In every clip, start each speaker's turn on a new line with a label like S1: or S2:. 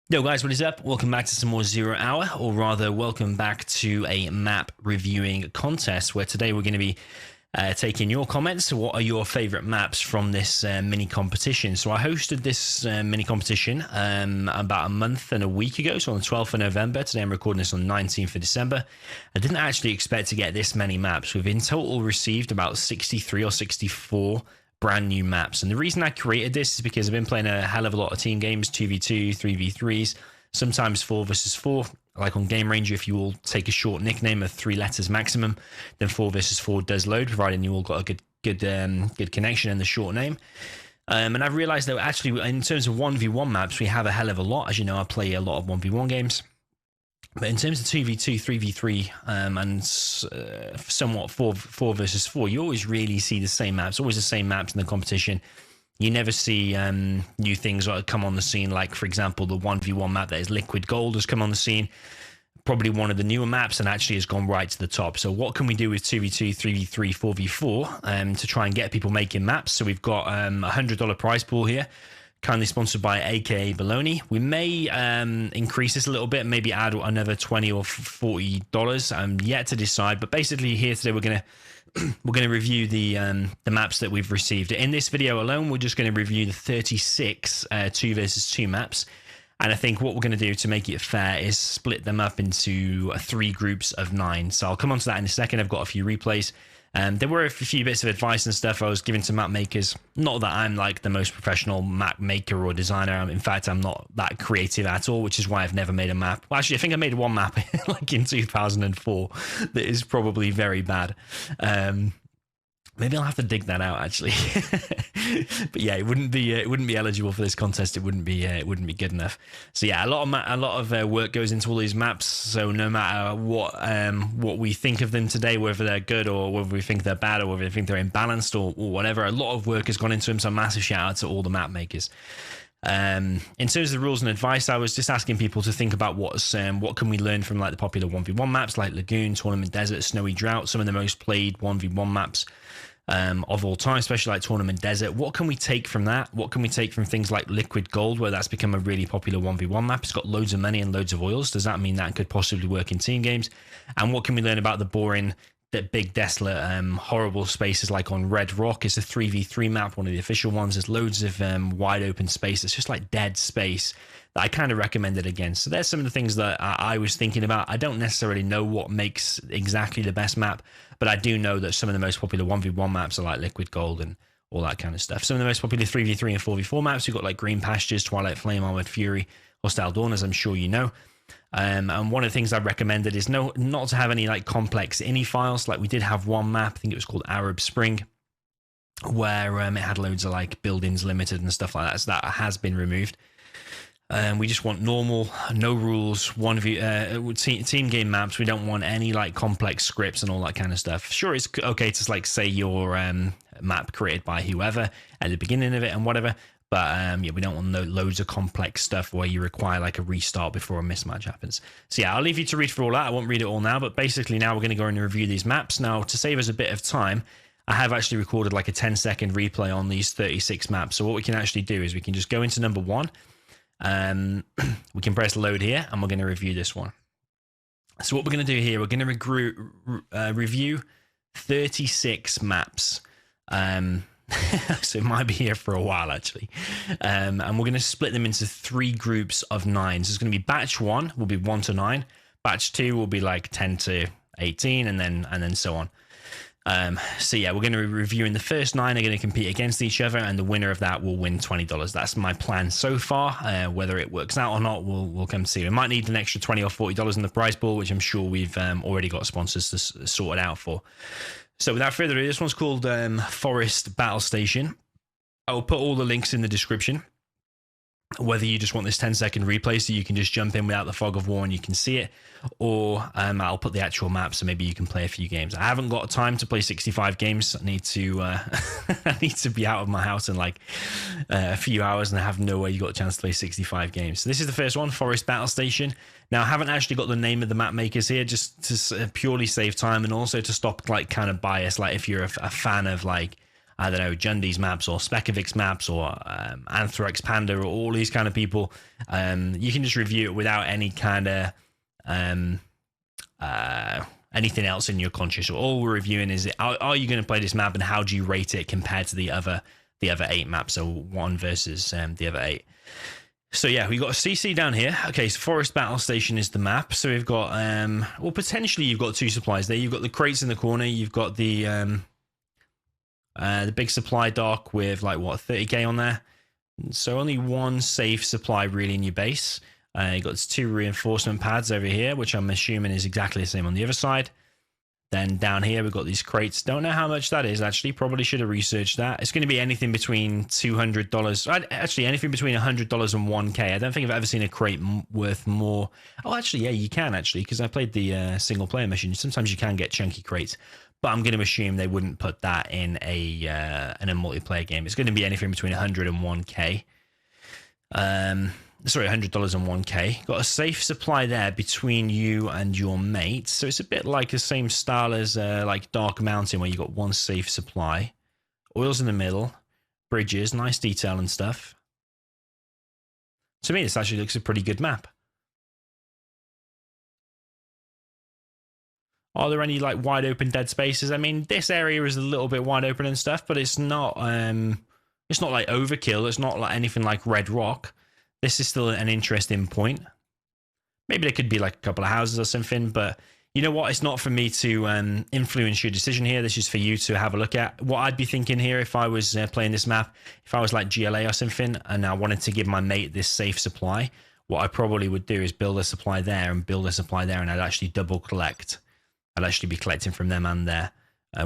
S1: Yo guys, what is up? Welcome back to some more Zero Hour, or rather welcome back to a map reviewing contest where today we're going to be taking your comments. What are your favorite maps from this mini competition? So I hosted this mini competition about a month and a week ago, so on the 12th of November. Today I'm recording this on the 19th of December. I didn't actually expect to get this many maps. We've in total received about 63 or 64 brand new maps, and the reason I created this is because I've been playing a hell of a lot of team games, 2v2, 3v3s, sometimes 4 versus 4. Like on Game Ranger, if you all take a short nickname of 3 letters maximum, then 4 versus 4 does load, providing you all got a good connection in the short name. And I've realized that actually in terms of 1v1 maps, we have a hell of a lot. As you know, I play a lot of 1v1 games. But in terms of 2v2, 3v3, and somewhat 4 versus 4, you always really see the same maps, always the same maps in the competition. You never see new things come on the scene, like, for example, the 1v1 map that is Liquid Gold has come on the scene. Probably one of the newer maps and actually has gone right to the top. So what can we do with 2v2, 3v3, 4v4 to try and get people making maps? So we've got a $100 prize pool here, kindly sponsored by AKA Baloney. We may increase this a little bit, maybe add another $20 or $40. I'm yet to decide, but basically here today we're gonna review the maps that we've received. In this video alone, we're just going to review the 36 2 versus 2 maps. And I think what we're going to do to make it fair is split them up into 3 groups of 9. So I'll come on to that in a second. I've got a few replays. There were a few bits of advice and stuff I was giving to map makers. Not that I'm like the most professional map maker or designer. In fact, I'm not that creative at all, which is why I've never made a map. Well, actually, I think I made one map like in 2004 that is probably very bad. Maybe I'll have to dig that out actually. But yeah, it wouldn't be eligible for this contest. It wouldn't be good enough. So yeah, a lot of work goes into all these maps. So no matter what we think of them today, whether they're good or whether we think they're bad or whether we think they're imbalanced or whatever, a lot of work has gone into them. So massive shout out to all the map makers. In terms of the rules and advice, I was just asking people to think about what can we learn from like the popular 1v1 maps like Lagoon, Tournament Desert, Snowy Drought, some of the most played 1v1 maps of all time, especially like Tournament Desert. What can we take from that? What can we take from things like Liquid Gold, where that's become a really popular 1v1 map? It's got loads of money and loads of oils. Does that mean that could possibly work in team games? And what can we learn about the boring, that big, desolate, horrible spaces like on Red Rock? It's a 3v3 map, one of the official ones. There's loads of wide open space. It's just like dead space that I kind of recommend it against. So there's some of the things that I was thinking about. I don't necessarily know what makes exactly the best map, but I do know that some of the most popular 1v1 maps are like Liquid Gold and all that kind of stuff. Some of the most popular 3v3 and 4v4 maps, you've got like Green Pastures, Twilight Flame, Armored Fury, Hostile Dawn, as I'm sure you know. And one of the things I recommended is not to have any like complex ini files. Like we did have one map, I think it was called Arab Spring, where it had loads of like buildings limited and stuff like that. So that has been removed. We just want normal, no rules, team game maps. We don't want any like complex scripts and all that kind of stuff. Sure, it's okay to like say your map created by whoever at the beginning of it and whatever. But yeah, we don't want loads of complex stuff where you require like a restart before a mismatch happens. So yeah, I'll leave you to read through all that. I won't read it all now, but basically now we're going to go and review these maps. Now, to save us a bit of time, I have actually recorded like a 10-second replay on these 36 maps. So what we can actually do is we can just go into number 1. We can press load here and we're going to review this one. So what we're going to do here, we're going to review 36 maps. So it might be here for a while actually. And we're going to split them into 3 groups of 9. So it's going to be batch 1 will be 1 to 9. Batch 2 will be like 10 to 18 and then so on. So yeah, we're going to be reviewing the first 9 are going to compete against each other, and the winner of that will win $20. That's my plan so far. Whether it works out or not, we'll come to see. We might need an extra $20 or $40 in the prize pool, which I'm sure we've already got sponsors to sort it out for. So without further ado, this one's called Forest Battle Station. I will put all the links in the description. Whether you just want this 10-second replay so you can just jump in without the fog of war and you can see it, or I'll put the actual map so maybe you can play a few games. I haven't got time to play 65 games. I need to I need to be out of my house in like a few hours, and I have no way you got a chance to play 65 games. So this is the first one, Forest Battle Station. Now I haven't actually got the name of the map makers here, just to purely save time and also to stop like kind of bias. Like if you're a fan of like I don't know, Jundy's maps or Spekovics maps or Anthrax Panda or all these kind of people, you can just review it without any kind of anything else in your conscious. All we're reviewing is are you going to play this map and how do you rate it compared to the other 8 maps, so one versus the other 8. So yeah, we got a CC down here. Okay, so Forest Battle Station is the map. So we've got well, potentially you've got 2 supplies there. You've got the crates in the corner. You've got the big supply dock with like what 30k on there. So only one safe supply really in your base. You got 2 reinforcement pads over here, which I'm assuming is exactly the same on the other side. Then down here, we've got these crates. Don't know how much that is, actually. Probably should have researched that. It's going to be anything between $200. Actually, anything between $100 and 1K. I don't think I've ever seen a crate worth more. Oh, actually, yeah, you can, actually, because I played the single-player mission. Sometimes you can get chunky crates. But I'm going to assume they wouldn't put that in a multiplayer game. It's going to be anything between 100 and 1K. Sorry, $100 and 1K. Got a safe supply there between you and your mate. So it's a bit like the same style as like Dark Mountain, where you got one safe supply. Oils in the middle. Bridges, nice detail and stuff. To me, this actually looks a pretty good map. Are there any like wide open dead spaces? I mean, this area is a little bit wide open and stuff, but it's not like overkill. It's not like anything like Red Rock. This is still an interesting point. Maybe there could be like a couple of houses or something, but you know what? It's not for me to influence your decision here. This is for you to have a look at. What I'd be thinking here if I was playing this map, if I was like GLA or something, and I wanted to give my mate this safe supply, what I probably would do is build a supply there and build a supply there, and I'd actually double collect. I'd actually be collecting from them and there.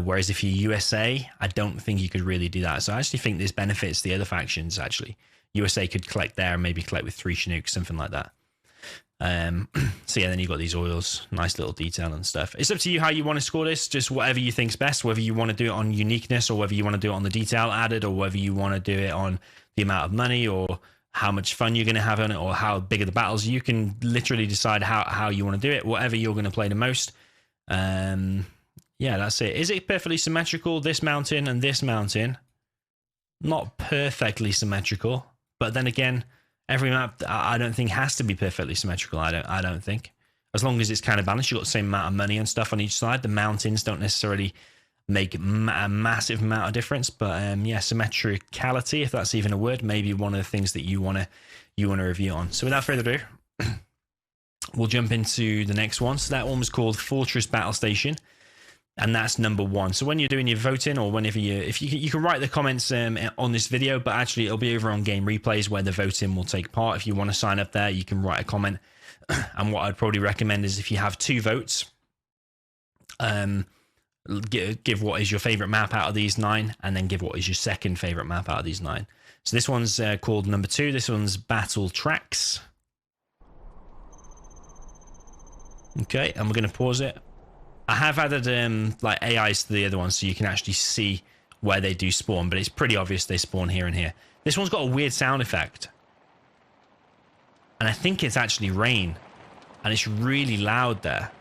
S1: Whereas if you're USA, I don't think you could really do that. So I actually think this benefits the other factions, actually. USA could collect there and maybe collect with 3 Chinooks, something like that. So yeah, then you've got these oils, nice little detail and stuff. It's up to you how you want to score this, just whatever you think's best, whether you want to do it on uniqueness or whether you want to do it on the detail added or whether you want to do it on the amount of money or how much fun you're going to have on it or how big are the battles. You can literally decide how you want to do it, whatever you're going to play the most. Yeah, that's it. Is it perfectly symmetrical, this mountain and this mountain? Not perfectly symmetrical. But then again, every map I don't think has to be perfectly symmetrical. I don't think. As long as it's kind of balanced, you've got the same amount of money and stuff on each side. The mountains don't necessarily make a massive amount of difference. But yeah, symmetricality, if that's even a word, maybe one of the things that you wanna review on. So without further ado, we'll jump into the next one. So that one was called Fortress Battle Station. And that's number 1. So when you're doing your voting or whenever you can write the comments on this video, but actually it'll be over on Game Replays where the voting will take part. If you want to sign up there, you can write a comment. And what I'd probably recommend is if you have 2 votes, give what is your favorite map out of these 9, and then give what is your second favorite map out of these 9. So this one's called number 2. This one's Battle Tracks. Okay, and we're going to pause it. I have added like AIs to the other ones so you can actually see where they do spawn, but it's pretty obvious they spawn here and here. This one's got a weird sound effect. And I think it's actually rain. And it's really loud there.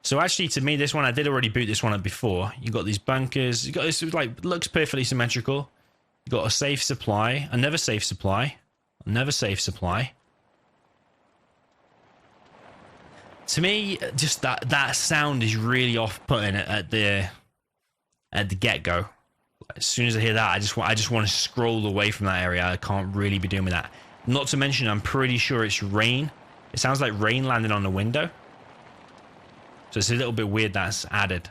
S1: So actually, to me, this one, I did already boot this one up before. You've got these bunkers. You've got this, like, looks perfectly symmetrical. You've got a safe supply, another safe supply, another safe supply. To me, just that sound is really off-putting at the get-go. As soon as I hear that, I just want to scroll away from that area. I can't really be doing with that. Not to mention, I'm pretty sure it's rain. It sounds like rain landing on the window. So it's a little bit weird that's added.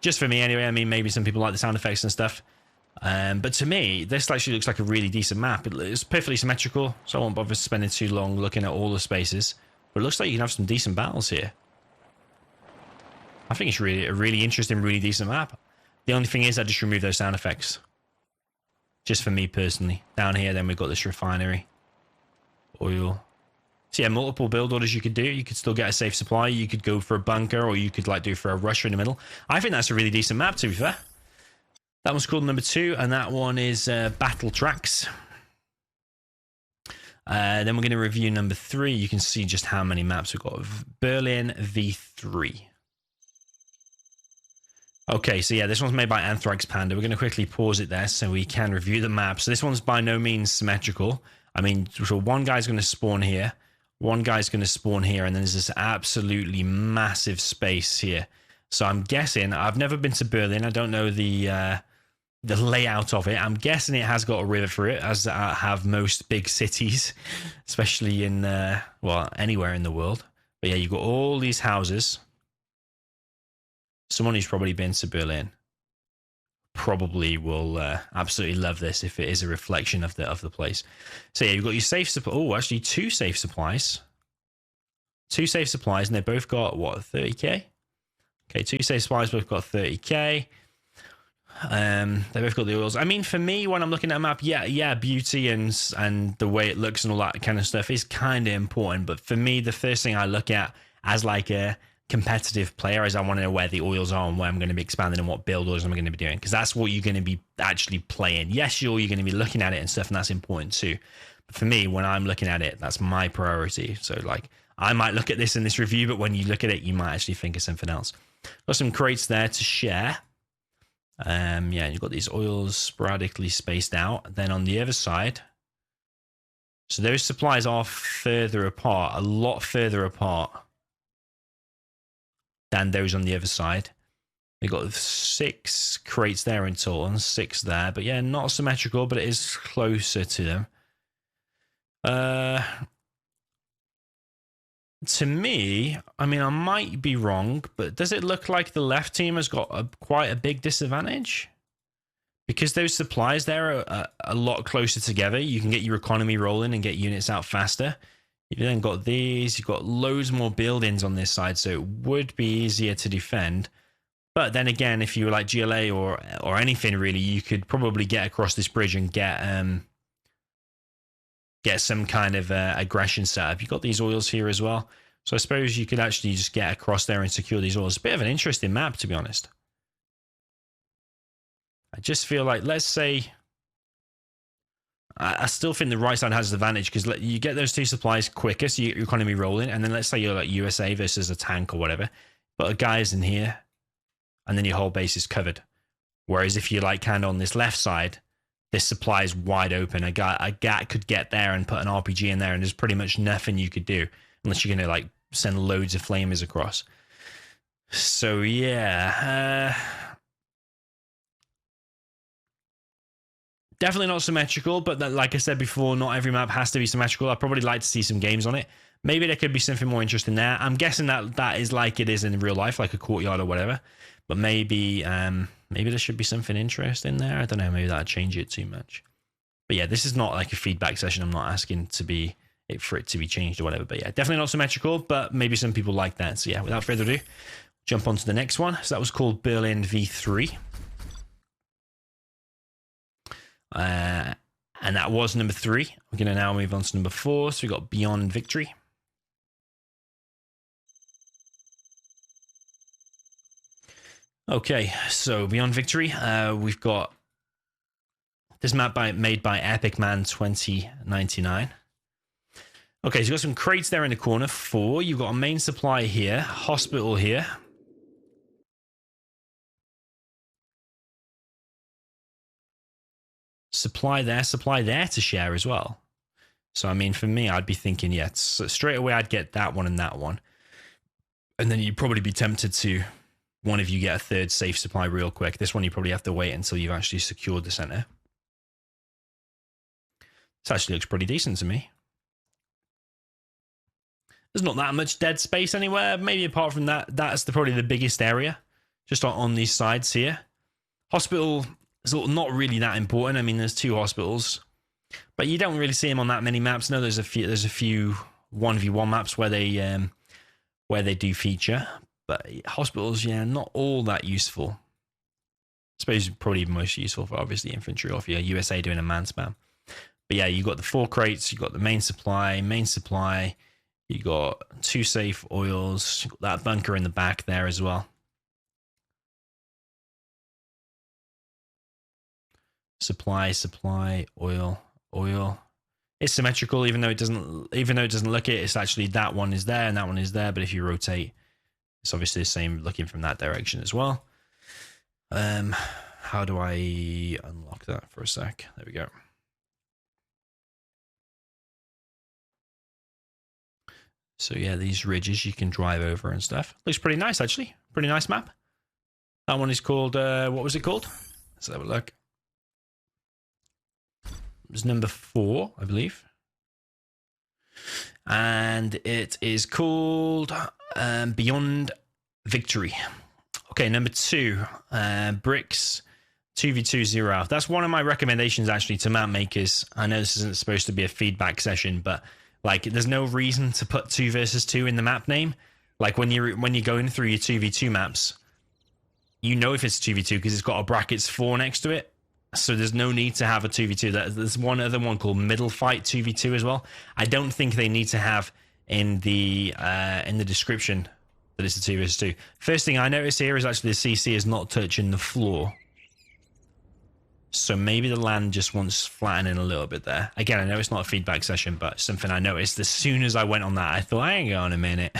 S1: Just for me anyway. I mean, maybe some people like the sound effects and stuff. But to me, this actually looks like a really decent map. It's perfectly symmetrical, so I won't bother spending too long looking at all the spaces. But it looks like you can have some decent battles here. I think it's really a really interesting, really decent map. The only thing is I just removed those sound effects. Just for me personally. Down here, then we've got this refinery. Oil. So yeah, multiple build orders you could do. You could still get a safe supply. You could go for a bunker, or you could like do for a rush in the middle. I think that's a really decent map, to be fair. That one's called number 2, and that one is Battle Tracks. Then we're going to review number 3. You can see just how many maps we've got. Berlin V3. Okay, so yeah, this one's made by Anthrax Panda. We're going to quickly pause it there so we can review the map. So this one's by no means symmetrical. I mean, so one guy's going to spawn here, one guy's going to spawn here, and then there's this absolutely massive space here. So I'm guessing, I've never been to Berlin. I don't know the layout of it. I'm guessing it has got a river through it, as have most big cities, especially in, well, anywhere in the world. But yeah, you've got all these houses. Someone who's probably been to Berlin probably will absolutely love this if it is a reflection of the place. So yeah, you've got your safe supply. Oh, actually, two safe supplies. Two safe supplies, and they both got, what, 30k? Okay, two safe supplies, both got 30k. They both got the oils. I mean, for me, when I'm looking at a map, yeah, beauty and the way it looks and all that kind of stuff is kind of important. But for me, the first thing I look at as like a competitive player is I want to know where the oils are and where I'm going to be expanding and what build oils I'm going to be doing, because that's what you're going to be actually playing. Yes, sure, you're going to be looking at it and stuff, and that's important too. But for me, when I'm looking at it, that's my priority. So like, I might look at this in this review, but when you look at it, you might actually think of something else. Got some crates there to share. Yeah, you've got these oils sporadically spaced out. Then on the other side, so those supplies are further apart, a lot further apart than those on the other side. We've got 6 crates there in total and 6 there. But yeah, not symmetrical, but it is closer to them. To me, I mean, I might be wrong, but does it look like the left team has got quite a big disadvantage? Because those supplies there are a lot closer together. You can get your economy rolling and get units out faster. You've then got these. You've got loads more buildings on this side, so it would be easier to defend. But then again, if you were like GLA or anything really, you could probably get across this bridge and get some kind of aggression set up. You've got these oils here as well. So I suppose you could actually just get across there and secure these oils. It's a bit of an interesting map, to be honest. I just feel like, let's say, I still think the right side has the advantage because you get those 2 supplies quicker, so you get your economy rolling. And then let's say you're like USA versus a tank or whatever. But a guy's in here, and then your whole base is covered. Whereas if you're like kind of on this left side, this supply is wide open. A guy could get there and put an RPG in there, and there's pretty much nothing you could do unless you're going to like send loads of flamers across. So yeah, definitely not symmetrical, but like I said before, not every map has to be symmetrical. I'd probably like to see some games on it. Maybe there could be something more interesting there. I'm guessing that is like it is in real life, like a courtyard or whatever. But maybe there should be something interesting there. I don't know. Maybe that'd change it too much. But yeah, this is not like a feedback session. I'm not asking for it to be changed or whatever. But yeah, definitely not symmetrical. But maybe some people like that. So yeah, without further ado, jump on to the next one. So that was called Berlin V3. And that was number 3. We're going to now move on to number 4. So we got Beyond Victory. Okay, so Beyond Victory, we've got this map made by Epic Man 2099. Okay, so you've got some crates there in the corner. 4. You've got a main supply here, hospital here. Supply there to share as well. So, I mean, for me, I'd be thinking, yeah, so straight away I'd get that one and that one. And then you'd probably be tempted to, one of you get a 3rd safe supply real quick. This one you probably have to wait until you've actually secured the center. This actually looks pretty decent to me. There's not that much dead space anywhere. Maybe apart from that, that's probably the biggest area. Just on these sides here. Hospital is not really that important. I mean, there's 2 hospitals. But you don't really see them on that many maps. No, there's a few 1v1 maps where they do feature. But hospitals, yeah, not all that useful. I suppose probably most useful for obviously infantry or if you're USA doing a man spam. But yeah, you got the 4 crates, you got the main supply, you got 2 safe oils, you got that bunker in the back there as well. Supply, oil. It's symmetrical, even though it doesn't look it. It's actually that one is there and that one is there. But if you rotate, it's obviously the same looking from that direction as well. How do I unlock that for a sec? There we go. So yeah, these ridges you can drive over and stuff. Looks pretty nice, actually. Pretty nice map. That one is called, what was it called? Let's have a look. It was number 4, I believe. And it is called Beyond Victory. Okay, number 2, Bricks 2v2 0 out. That's one of my recommendations, actually, to map makers. I know this isn't supposed to be a feedback session, but like, there's no reason to put 2 versus 2 in the map name. Like, when you're going through your 2v2 maps, you know if it's 2v2 because it's got a brackets 4 next to it. So there's no need to have a 2v2. There's one other one called Middle Fight 2v2 as well. I don't think they need to have in the description that it's a 2 versus 2. First thing I noticed here is actually the CC is not touching the floor. So maybe the land just wants flattening a little bit there. Again, I know it's not a feedback session, but something I noticed as soon as I went on that, I thought, hang on a minute.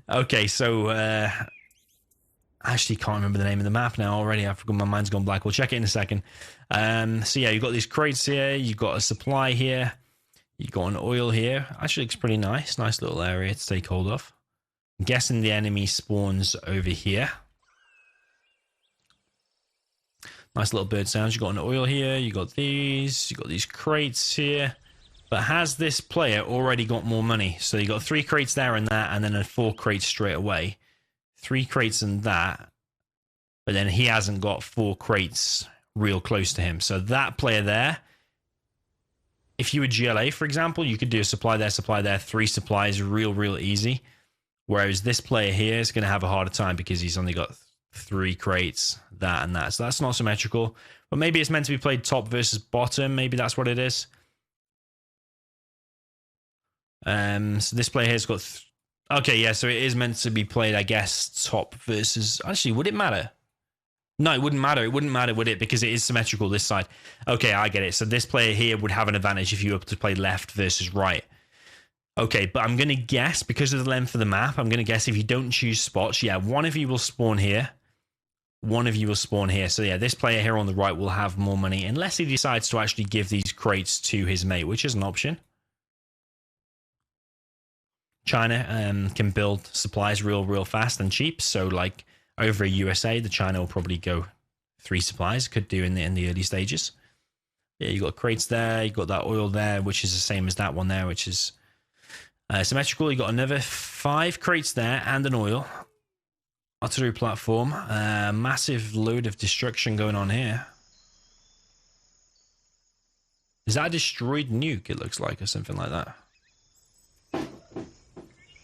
S1: Okay, so I actually can't remember the name of the map now already. I forgot, my mind's gone blank. We'll check it in a second. So yeah, you've got these crates here. You've got a supply here. You've got an oil here. Actually looks pretty nice. Nice little area to take hold of. I'm guessing the enemy spawns over here. Nice little bird sounds. You've got an oil here. You've got these. You've got these crates here. But has this player already got more money? So you got 3 crates there and that, and then a 4 crates straight away. 3 crates and that, but then he hasn't got 4 crates real close to him. So that player there, if you were GLA, for example, you could do a supply there, 3 supplies, real easy. Whereas this player here is going to have a harder time because he's only got 3 crates, that and that. So that's not symmetrical. But maybe it's meant to be played top versus bottom. Maybe that's what it is. So this player here's got... Okay, yeah, so it is meant to be played, I guess, top versus... Actually, would it matter? No, it wouldn't matter. It wouldn't matter, would it? Because it is symmetrical this side. Okay, I get it. So this player here would have an advantage if you were to play left versus right. Okay, but I'm going to guess, because of the length of the map, I'm going to guess if you don't choose spots, yeah, one of you will spawn here. One of you will spawn here. So yeah, this player here on the right will have more money, unless he decides to actually give these crates to his mate, which is an option. China can build supplies real fast and cheap. So like over a USA, the China will probably go 3 supplies. Could do in the early stages. Yeah, you got crates there. You got that oil there, which is the same as that one there, which is symmetrical. You got another 5 crates there and an oil. Artillery platform. Massive load of destruction going on here. Is that a destroyed nuke? It looks like, or something like that.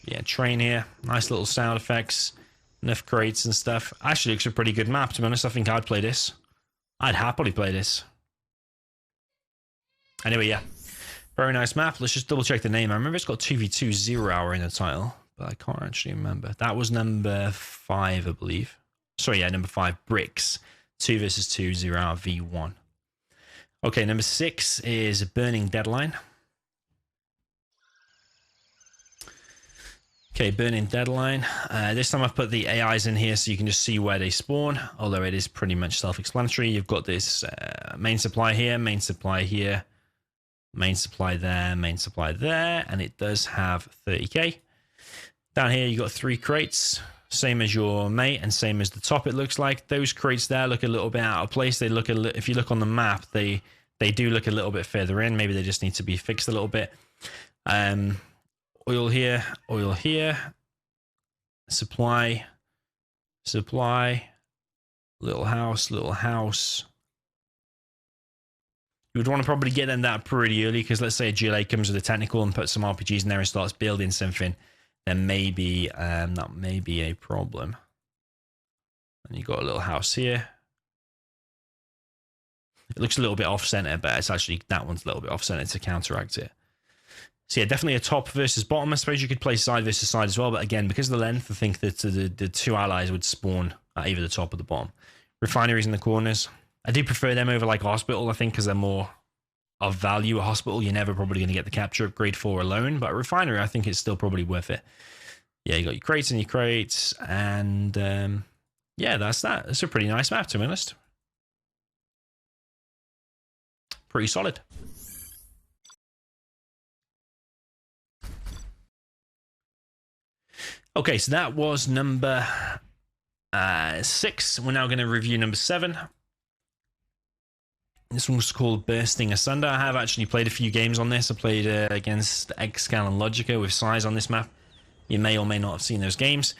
S1: Yeah, train here. Nice little sound effects. Enough crates and stuff. Actually looks a pretty good map, to be honest. I think I'd play this. I'd happily play this. Anyway, yeah. Very nice map. Let's just double check the name. I remember it's got 2v2 0 hour in the title, but I can't actually remember. That was number 5, I believe. Sorry, yeah, number 5. Bricks. 2 versus 2, 0 hour v1. Okay, number 6 is Burning Deadline. Okay, Burning Deadline. This time I've put the AIs in here so you can just see where they spawn, although it is pretty much self-explanatory. You've got this main supply here, main supply here, main supply there, main supply there, and it does have 30k. Down here you've got 3 crates, same as your mate and same as the top, it looks like. Those crates there look a little bit out of place. They look if you look on the map, they do look a little bit further in. Maybe they just need to be fixed a little bit. Oil here, supply, little house. You would want to probably get in that pretty early, because let's say a GLA comes with a technical and puts some RPGs in there and starts building something, then maybe that may be a problem. And you've got a little house here. It looks a little bit off-center, but it's actually, that one's a little bit off-center to counteract it. So yeah, definitely a top versus bottom. I suppose you could play side versus side as well, but again, because of the length, I think that the 2 allies would spawn at either the top or the bottom. Refineries in the corners. I do prefer them over like hospital, I think, because they're more of value. A hospital, you're never probably going to get the capture upgrade for alone, but a refinery, I think it's still probably worth it. Yeah, you got your crates and your crates, and yeah, that's that. It's a pretty nice map, to be honest. Pretty solid. Okay, so that was number 6. We're now going to review number 7. This one's called Bursting Asunder. I have actually played a few games on this. I played against Excal and Logica with Size on this map. You may or may not have seen those games.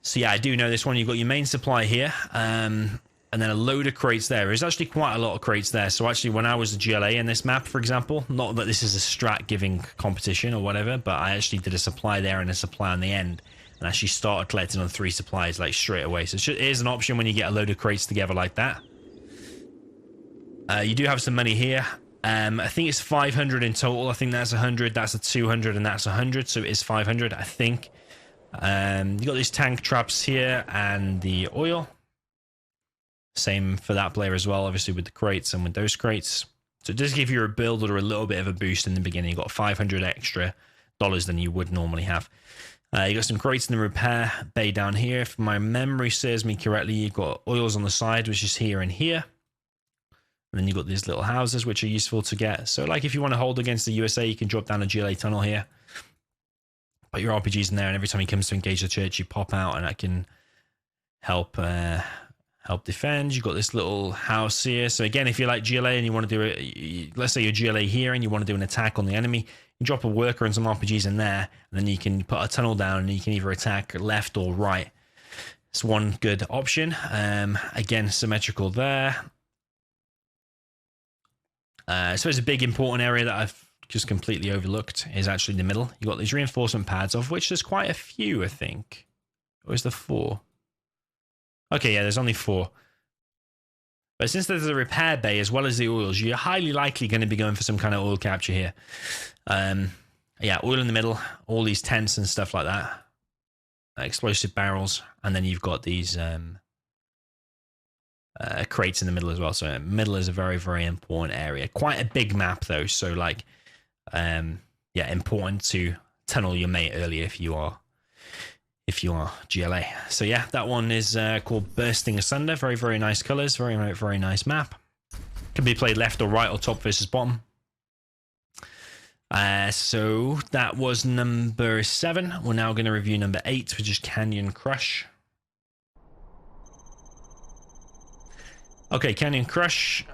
S1: So yeah, I do know this one. You've got your main supply here, and then a load of crates there. There's actually quite a lot of crates there. So actually, when I was a GLA in this map, for example, not that this is a strat giving competition or whatever, but I actually did a supply there and a supply on the end, and actually started collecting on 3 supplies like straight away. So it is an option when you get a load of crates together like that. You do have some money here. I think it's 500 in total. I think that's 100, that's a 200, and that's 100. So it is 500, I think. You got these tank traps here and the oil. Same for that player as well, obviously with the crates and with those crates. So it does give you a build or a little bit of a boost in the beginning. You got 500 extra dollars than you would normally have. You got some crates in the repair bay down here. If my memory serves me correctly, you've got oils on the side, which is here and here. And then you've got these little houses, which are useful to get. So like if you want to hold against the USA, you can drop down a GLA tunnel here. Put your RPGs in there, and every time he comes to engage the church, you pop out, and that can help defend. You've got this little house here. So again, if you're like GLA and you want to do it, let's say you're GLA here and you want to do an attack on the enemy, you drop a worker and some RPGs in there, and then you can put a tunnel down, and you can either attack left or right. It's one good option. Again, symmetrical there. So it's a big important area that I've just completely overlooked is actually the middle. You've got these reinforcement pads, of which there's quite a few, I think. Or is there 4? Okay, yeah, there's only 4. But since there's a repair bay as well as the oils, you're highly likely going to be going for some kind of oil capture here. Yeah, oil in the middle, all these tents and stuff like that. Explosive barrels, and then you've got these crates in the middle as well. So middle is a very, very important area. Quite a big map though, so like yeah, important to tunnel your mate early if you are GLA. So yeah, that one is called Bursting Asunder. Very, very nice colors, very, very, very nice map. Can be played left or right or top versus bottom. So that was number 7. We're now going to review number 8, which is Canyon Crush. Okay, Canyon Crush.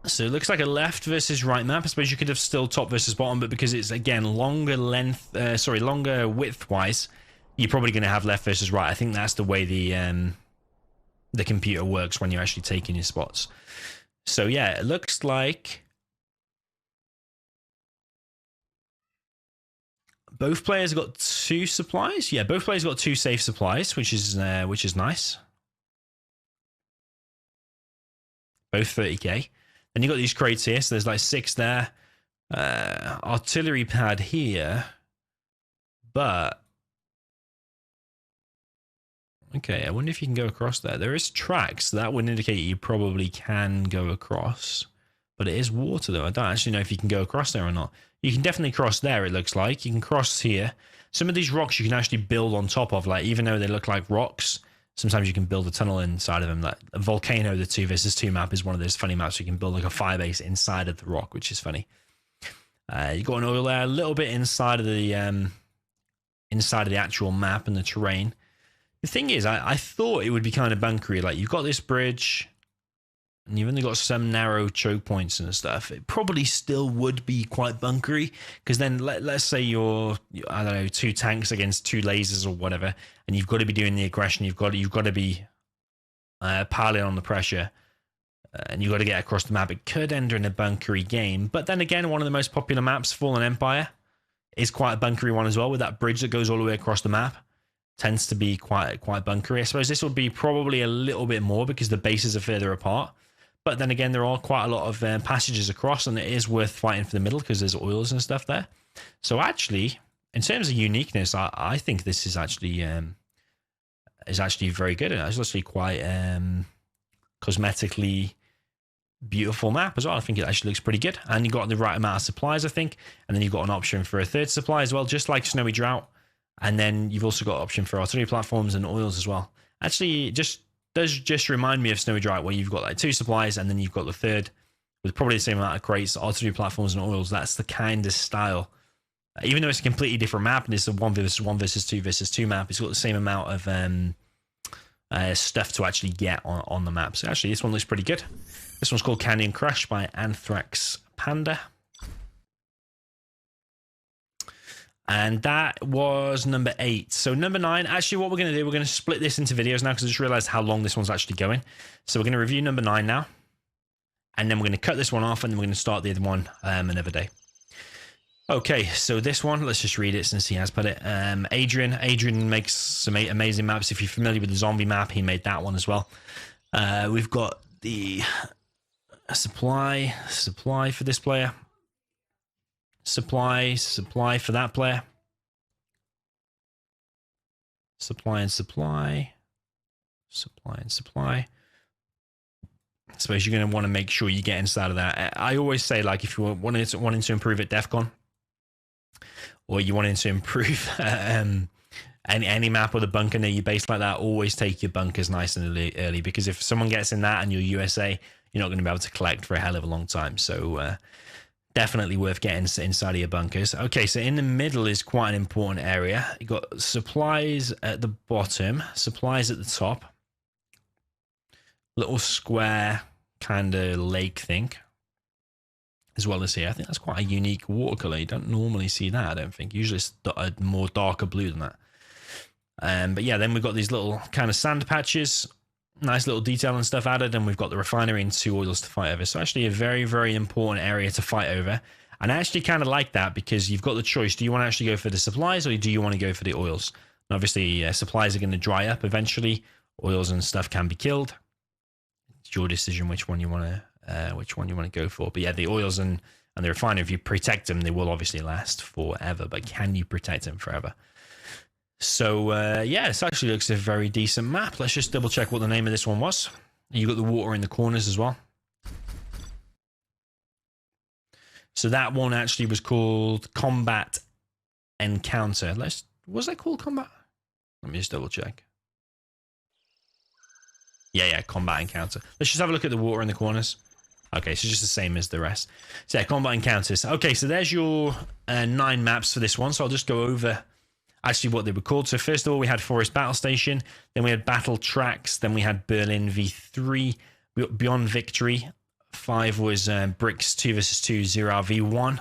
S1: So it looks like a left versus right map. I suppose you could have still top versus bottom, but because it's again longer width wise, you're probably going to have left versus right. I think that's the way the computer works when you're actually taking your spots. So yeah, it looks like both players got 2 supplies. Yeah, both players got 2 safe supplies, which is nice. Both 30k. Then you got these crates here, so there's like 6 there. Artillery pad here, but okay, I wonder if you can go across there. There is tracks, so that would indicate you probably can go across, but it is water though. I don't actually know if you can go across there or not. You can definitely cross there, it looks like. You can cross here. Some of these rocks you can actually build on top of, like even though they look like rocks, sometimes you can build a tunnel inside of them. Like a Volcano, the 2 versus 2 map is one of those funny maps where you can build like a fire base inside of the rock, which is funny. You got an oil there, a little bit inside of the actual map and the terrain. The thing is, I thought it would be kind of bunkery. Like you've got this bridge, and you've only got some narrow choke points and stuff. It probably still would be quite bunkery, because then let's say you're, I don't know, 2 tanks against 2 lasers or whatever, and you've got to be doing the aggression. You've got to be piling on the pressure, and you've got to get across the map. It could end in a bunkery game, but then again, one of the most popular maps, Fallen Empire, is quite a bunkery one as well, with that bridge that goes all the way across the map. Tends to be quite bunkery. I suppose this would be probably a little bit more because the bases are further apart. But then again, there are quite a lot of passages across, and it is worth fighting for the middle because there's oils and stuff there. So actually, in terms of uniqueness, I think this is actually very good, and it's actually quite cosmetically beautiful map as well. I think it actually looks pretty good, and you got the right amount of supplies, I think, and then you've got an option for a 3rd supply as well, just like Snowy Drought. And then you've also got an option for artillery platforms and oils as well. Actually, it does just remind me of Snowy Dry, where you've got like 2 supplies and then you've got the third with probably the same amount of crates, all 3 platforms and oils. That's the kind of style. Even though it's a completely different map and it's a 1 versus 1 versus 2 versus 2 map, it's got the same amount of stuff to actually get on the map. So actually, this one looks pretty good. This one's called Canyon Crush by Anthrax Panda. And that was number 8. So number 9, actually what we're going to do, we're going to split this into videos now because I just realized how long this one's actually going. So we're going to review number 9 now. And then we're going to cut this one off and then we're going to start the other one another day. Okay, so this one, let's just read it since he has put it. Adrian makes some amazing maps. If you're familiar with the zombie map, he made that one as well. We've got the supply for this player. Supply for that player. Supply and supply. Supply and supply. I suppose you're going to want to make sure you get inside of that. I always say, like, if you're wanting to improve at DEF CON, or you wanting to improve any map with a bunker near your base like that, always take your bunkers nice and early, because if someone gets in that and you're USA, you're not going to be able to collect for a hell of a long time. So definitely worth getting inside of your bunkers. Okay, so in the middle is quite an important area. You got supplies at the bottom, supplies at the top. Little square kind of lake thing, as well as here. I think that's quite a unique watercolor. You don't normally see that, I don't think. Usually it's a more darker blue than that. But yeah, then we've got these little kind of sand patches. Nice little detail and stuff added, and we've got the refinery and 2 oils to fight over. So actually a very, very important area to fight over. And I actually kind of like that because you've got the choice. Do you want to actually go for the supplies or do you want to go for the oils? And obviously supplies are going to dry up eventually. Oils and stuff can be killed. It's your decision which one you want to go for. But yeah, the oils and the refinery, if you protect them, they will obviously last forever. But can you protect them forever? So, yeah, this actually looks a very decent map. Let's just double check what the name of this one was. You got the water in the corners as well. So that one actually was called Combat Encounter. Was that called Combat? Let me just double check. Yeah, Combat Encounter. Let's just have a look at the water in the corners. Okay, so just the same as the rest. So yeah, Combat Encounters. Okay, so there's your 9 maps for this one. So I'll just go over actually what they were called. So first of all, we had Forest Battle Station, then we had Battle Tracks, then we had Berlin V3, Beyond Victory, 5 was Bricks 2 vs 2 Zero V1,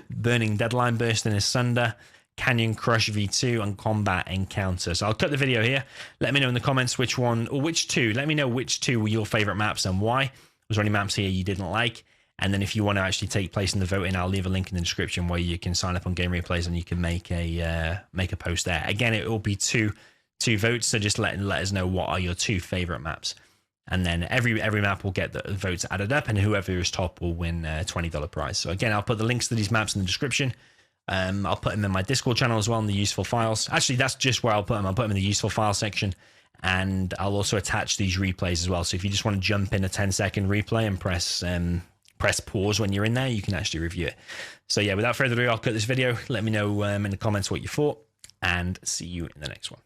S1: Burning Deadline Bursting Asunder, Canyon Crush V2, and Combat Encounter. So I'll cut the video here. Let me know in the comments which one, or which 2, let me know which 2 were your favorite maps and why. Was there any maps here you didn't like? And then if you want to actually take place in the voting, I'll leave a link in the description where you can sign up on Game Replays and you can make a post there. Again, it will be two votes, so just let us know what are your 2 favorite maps. And then every map will get the votes added up, and whoever is top will win a $20 prize. So again, I'll put the links to these maps in the description. I'll put them in my Discord channel as well in the useful files. Actually, that's just where I'll put them. I'll put them in the useful file section. And I'll also attach these replays as well. So if you just want to jump in a 10-second replay and press pause when you're in there, you can actually review it. So yeah, without further ado, I'll cut this video. Let me know in the comments what you thought, and see you in the next one.